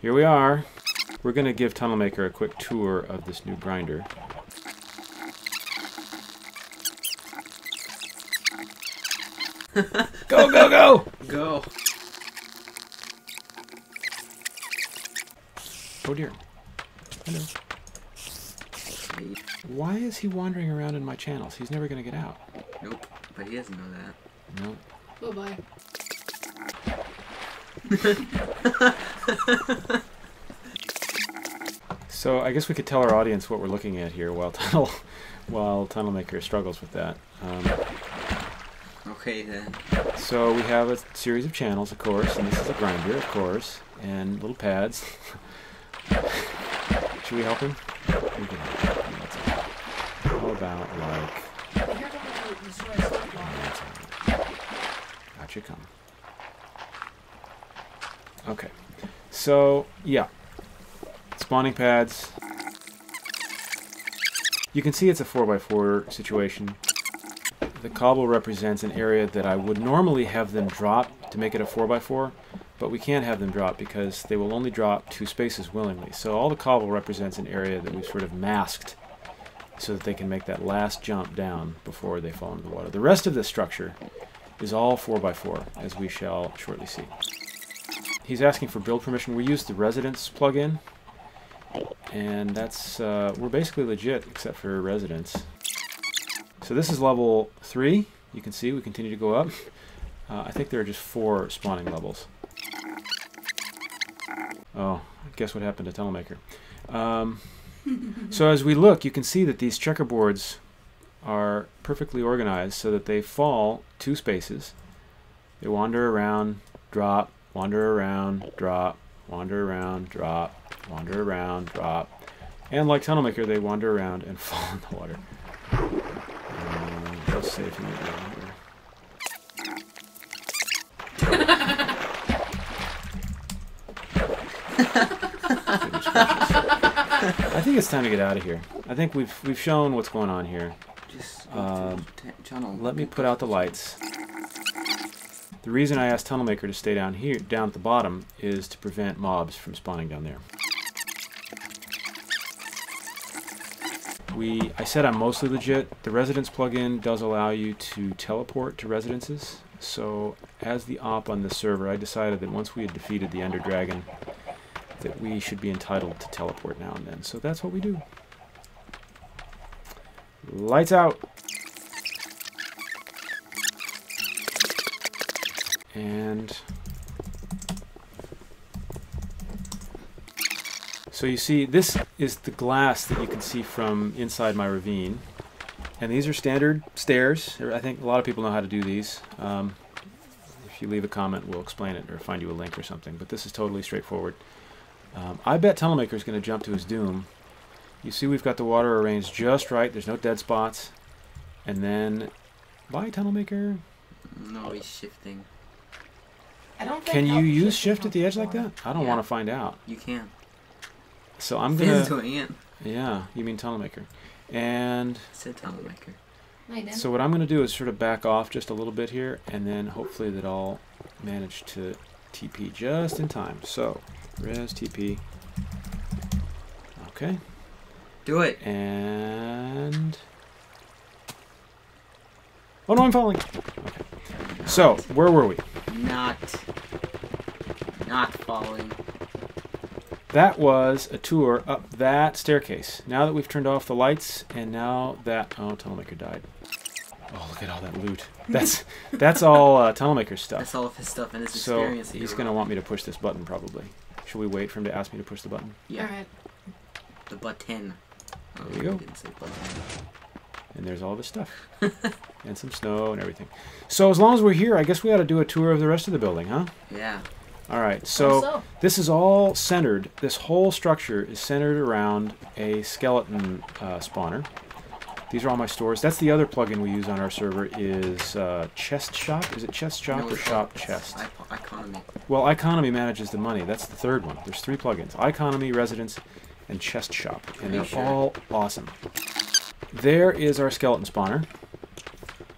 Here we are. We're going to give Tunnelmaker a quick tour of this new grinder. Go, go, go! Go. Oh dear. Hello. Why is he wandering around in my channels? He's never going to get out. Nope, but he doesn't know that. Nope. Bye-bye. So I guess we could tell our audience what we're looking at here while Tunnelmaker struggles with that. Okay then. So we have a series of channels, of course, and this is a grinder, of course, and little pads. Should we help him? We can help him. How about like... Out you come. Okay. So, yeah. Spawning pads. You can see it's a 4x4 situation. The cobble represents an area that I would normally have them drop to make it a 4x4, but we can't have them drop because they will only drop 2 spaces willingly. So all the cobble represents an area that we've sort of masked so that they can make that last jump down before they fall into the water. The rest of this structure is all 4x4, as we shall shortly see. He's asking for build permission. We use the residence plugin, and that's we're basically legit except for residence. So this is level 3. You can see we continue to go up. I think there are just 4 spawning levels. Oh, guess what happened to Tunnelmaker. So as we look, you can see that these checkerboards are perfectly organized so that they fall 2 spaces. They wander around, drop, wander around, drop, wander around, drop, wander around, drop. And like Tunnelmaker, they wander around and fall in the water. Let's see if you can get around here. I think it's time to get out of here. I think we've shown what's going on here. Just let me put out the lights. The reason I asked Tunnelmaker to stay down here, down at the bottom, is to prevent mobs from spawning down there. I said I'm mostly legit. The residence plugin does allow you to teleport to residences. So as the op on this server, I decided that once we had defeated the Ender Dragon, that we should be entitled to teleport now and then. So that's what we do. Lights out! And so you see, this is the glass that you can see from inside my ravine. And these are standard stairs. I think a lot of people know how to do these. If you leave a comment, we'll explain it or find you a link or something. But this is totally straightforward. I bet Tunnelmaker is going to jump to his doom. You see we've got the water arranged just right. There's no dead spots. And then... Bye, Tunnelmaker. No, he's shifting. I don't think Can you use shift at the edge like that? I don't want to find out. You can. So I'm going to... Ant. Yeah, you mean Tunnelmaker. And... I said Tunnelmaker. So what I'm going to do is sort of back off just a little bit here, and then hopefully that I'll manage to TP just in time. So, res TP. Okay. Do it. And... Oh no, I'm falling! Okay. So, where were we? Not falling. That was a tour up that staircase. Now that we've turned off the lights, and now that... Oh, Tunnelmaker died. Oh, look at all that loot. That's all Tunnelmaker's stuff. That's all of his stuff and his So experience. he's going to want me to push this button, probably. Should we wait for him to ask me to push the button? Yeah. Alright. The button. Oh, There you go. I didn't say button. And there's all this stuff. And some snow and everything. So as long as we're here, I guess we ought to do a tour of the rest of the building, huh? Yeah. Alright, so this is all centered. This whole structure is centered around a skeleton spawner. These are all my stores. That's the other plugin we use on our server is ChestShop. Is it ChestShop or Shop Chest? iConomy. Well, iConomy manages the money. That's the third one. There's 3 plugins. iConomy, Residence, and ChestShop. And they're all awesome. There is our skeleton spawner,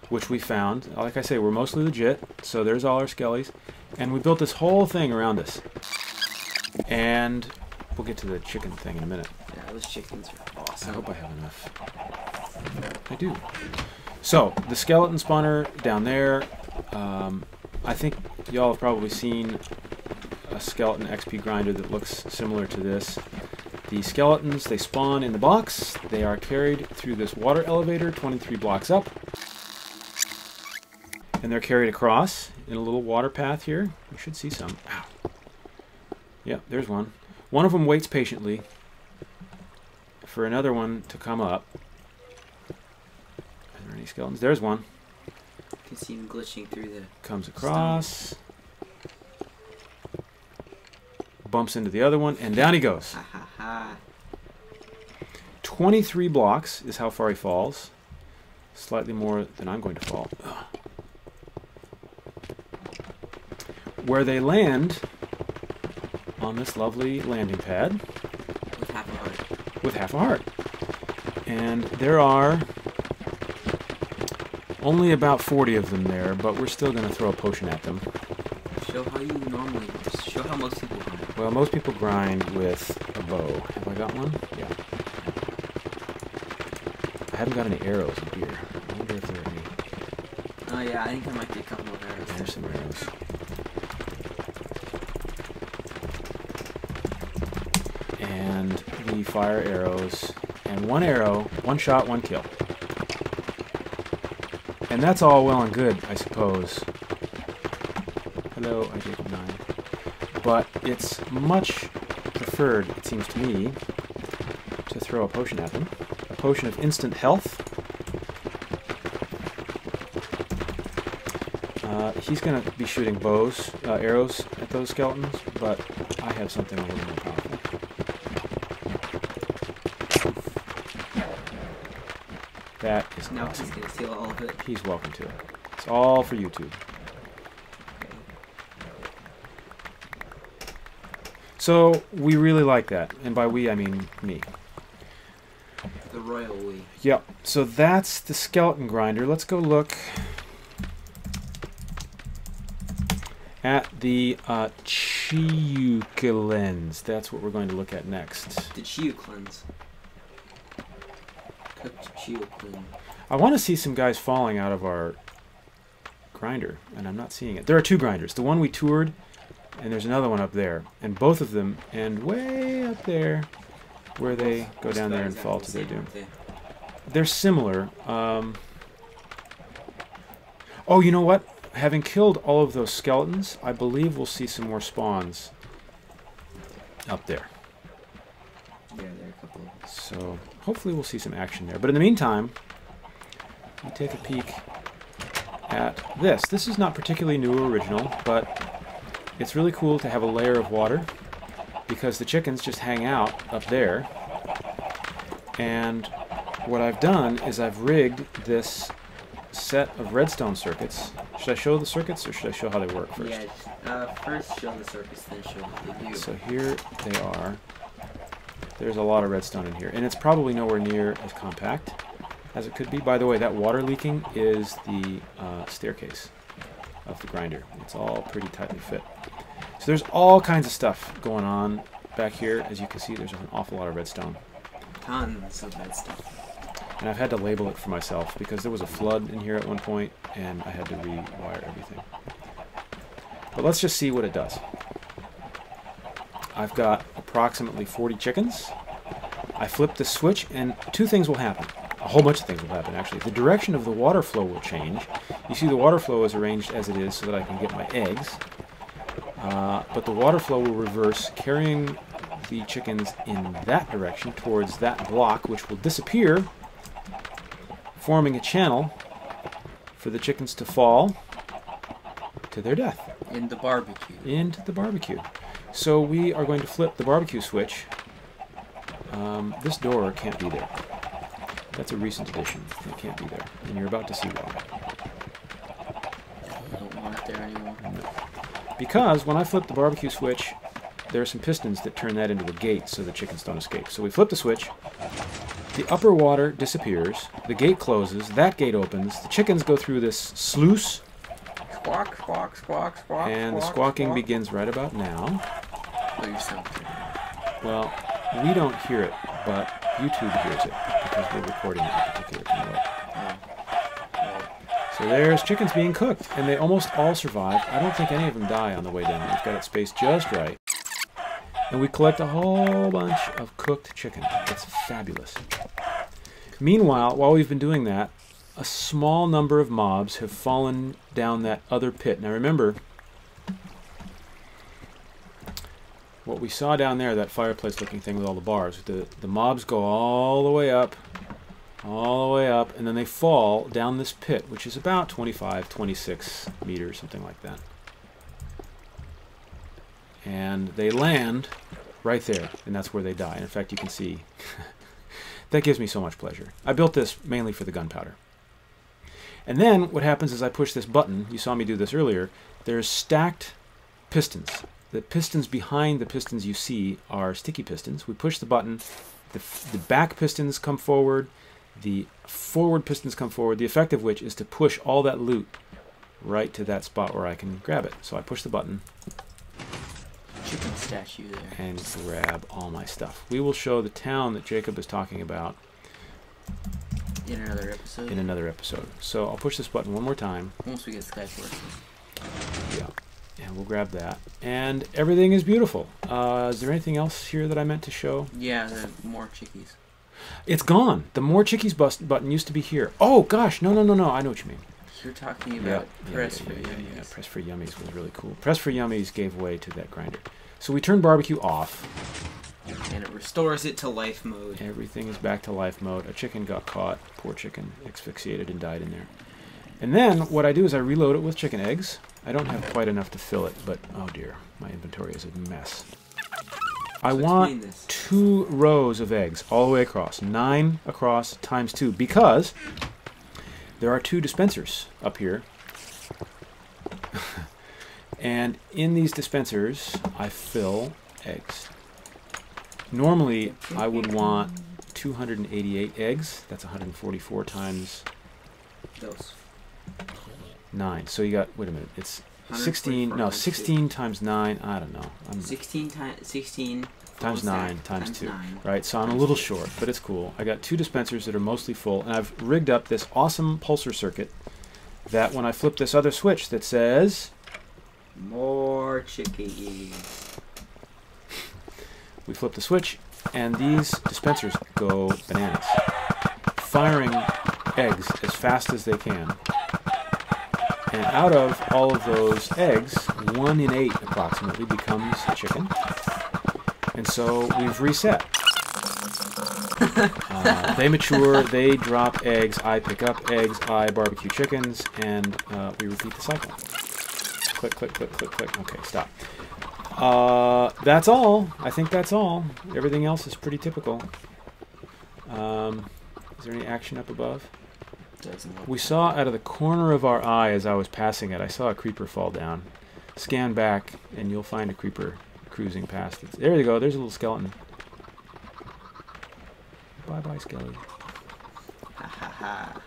which we found. Like I say, we're mostly legit, so there's all our skellies. And we built this whole thing around us. And we'll get to the chicken thing in a minute. Yeah, those chickens are awesome. I hope I have enough. I do. So, the skeleton spawner down there. I think y'all have probably seen a skeleton XP grinder that looks similar to this. The skeletons, they spawn in the box. They are carried through this water elevator 23 blocks up. And they're carried across in a little water path here. You should see some. Ow. Yep, there's one. One of them waits patiently for another one to come up. Are there any skeletons? There's one. You can see him glitching through the... Comes across. Bumps into the other one, and down he goes. Ha ha ha. 23 blocks is how far he falls. Slightly more than I'm going to fall. Ugh. Where they land on this lovely landing pad. With half a heart. With half a heart. And there are only about 40 of them there, but we're still going to throw a potion at them. Show how you normally... Show how most people grind. Well, most people grind with a bow. Have I got one? Yeah. I haven't got any arrows in here. I wonder if there are any. Oh yeah, I think there might be a couple of arrows. There's some arrows. And we fire arrows. And one arrow, one shot, one kill. And that's all well and good, I suppose. Hello, I did 9. But it's much preferred, it seems to me, to throw a potion at them. A potion of instant health. He's going to be shooting arrows at those skeletons, but I have something a little more powerful. That is Now awesome. he's going to steal all of it. He's welcome to it. It's all for YouTube. So, we really like that. And by we, I mean me. The royal we. Yep. So that's the skeleton grinder. Let's go look at the chiukulens. That's what we're going to look at next. The chiukulens. Cooked chiukulen. I want to see some guys falling out of our grinder, and I'm not seeing it. There are two grinders. The one we toured, and there's another one up there. And both of them end way up there, where they go down there and fall to their doom. They're similar. Oh, you know what? Having killed all of those skeletons, I believe we'll see some more spawns up there. Yeah, there are a couple of them. So hopefully we'll see some action there. But in the meantime, we take a peek at this. This is not particularly new or original, but it's really cool to have a layer of water because the chickens just hang out up there. And what I've done is I've rigged this set of redstone circuits. Should I show the circuits or should I show how they work first? Yeah, first show the circuits, then show what they do. So here they are. There's a lot of redstone in here, and it's probably nowhere near as compact as it could be. By the way, that water leaking is the staircase of the grinder. It's all pretty tightly fit. So there's all kinds of stuff going on back here. As you can see, there's an awful lot of redstone. Tons of red stuff. And I've had to label it for myself because there was a flood in here at one point and I had to rewire everything. But let's just see what it does. I've got approximately 40 chickens. I flip the switch and two things will happen. A whole bunch of things will happen actually. The direction of the water flow will change. You see the water flow is arranged as it is so that I can get my eggs. But the water flow will reverse, carrying the chickens in that direction towards that block, which will disappear, forming a channel for the chickens to fall to their death. In the barbecue. Into the barbecue. So we are going to flip the barbecue switch. This door can't be there. That's a recent addition. It can't be there. And you're about to see why. I don't want it there anymore. No. Because when I flip the barbecue switch, there are some pistons that turn that into a gate so the chickens don't escape. So we flip the switch. The upper water disappears. The gate closes. That gate opens. The chickens go through this sluice. Squawk, squawk, squawk, squawk. And the squawking begins right about now. Oh, yourself. Well, we don't hear it, but YouTube hears it because we're recording it in particular. So there's chickens being cooked, and they almost all survive. I don't think any of them die on the way down. We've got it spaced just right. And we collect a whole bunch of cooked chicken. It's fabulous. Meanwhile, while we've been doing that, a small number of mobs have fallen down that other pit. Now remember, what we saw down there, that fireplace looking thing with all the bars, the mobs go all the way up, and then they fall down this pit, which is about 25, 26 meters, something like that. And they land right there, and that's where they die. And in fact, you can see, that gives me so much pleasure. I built this mainly for the gunpowder. And then what happens is I push this button. You saw me do this earlier. There's stacked pistons. The pistons behind the pistons you see are sticky pistons. We push the button. The back pistons come forward. The forward pistons come forward. The effect of which is to push all that loot right to that spot where I can grab it. So I push the button. Chicken statue there. And grab all my stuff. We will show the town that Jacob is talking about in another episode. In another episode. So I'll push this button one more time. Once we get Skyforce. Yeah. And we'll grab that. And everything is beautiful. Is there anything else here that I meant to show? Yeah, the more chickies. It's gone. The more chickies button used to be here. Oh, gosh. No. I know what you mean. You're talking about Press for Yummies. Yeah, Press for Yummies was really cool. Press for Yummies gave way to that grinder. So we turn barbecue off. And it restores it to life mode. Everything is back to life mode. A chicken got caught. Poor chicken. Asphyxiated and died in there. And then what I do is I reload it with chicken eggs. I don't have quite enough to fill it, but oh dear, my inventory is a mess. I want 2 rows of eggs all the way across. 9 across times 2, because there are 2 dispensers up here. And in these dispensers, I fill eggs. Normally, I would want 288 eggs. That's 144 times those 9. So you got, wait a minute, it's 16, no, 16 times 9, I don't know. 16 times 9 times 2. 9. Right, so I'm a little short, but it's cool. I got 2 dispensers that are mostly full, and I've rigged up this awesome pulsar circuit that when I flip this other switch that says... More chickies. We flip the switch, and these dispensers go bananas, firing eggs as fast as they can. And out of all of those eggs, 1 in 8 approximately becomes a chicken. And so we've reset. They mature, they drop eggs, I pick up eggs, I barbecue chickens, and we repeat the cycle. Click, click, click, click, click. Okay, stop. That's all. I think that's all. Everything else is pretty typical. Is there any action up above? We saw out of the corner of our eye as I was passing it, I saw a creeper fall down. Scan back, and you'll find a creeper cruising past it. There you go. There's a little skeleton. Bye-bye, Skelly. Ha ha ha.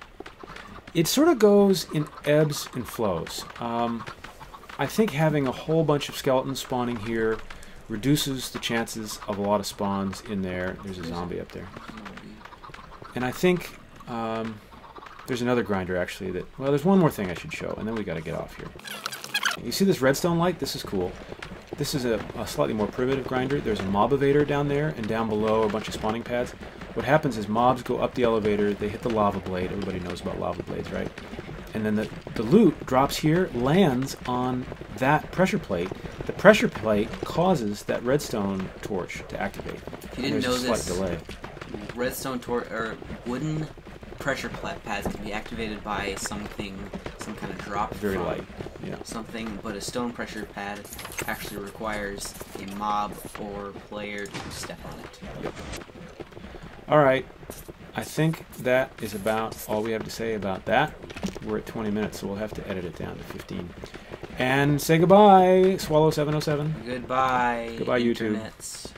It sort of goes in ebbs and flows. I think having a whole bunch of skeletons spawning here reduces the chances of a lot of spawns in there. There's a zombie up there. And I think there's another grinder actually that, well, there's one more thing I should show, and then we got to get off here. You see this redstone light? This is cool. This is a slightly more primitive grinder. There's a mob evader down there, and down below a bunch of spawning pads. What happens is mobs go up the elevator, they hit the lava blade. Everybody knows about lava blades, right? And then the loot drops here, lands on that pressure plate. The pressure plate causes that redstone torch to activate. If you didn't know there's a this, slight delay. Redstone torch or wooden pressure pads can be activated by something, some kind of drop. Very light, yeah. Something, but a stone pressure pad actually requires a mob or player to step on it. Yep. All right. I think that is about all we have to say about that. We're at 20 minutes, so we'll have to edit it down to 15. And say goodbye, Swallow707. Goodbye, Goodbye, YouTube. internets.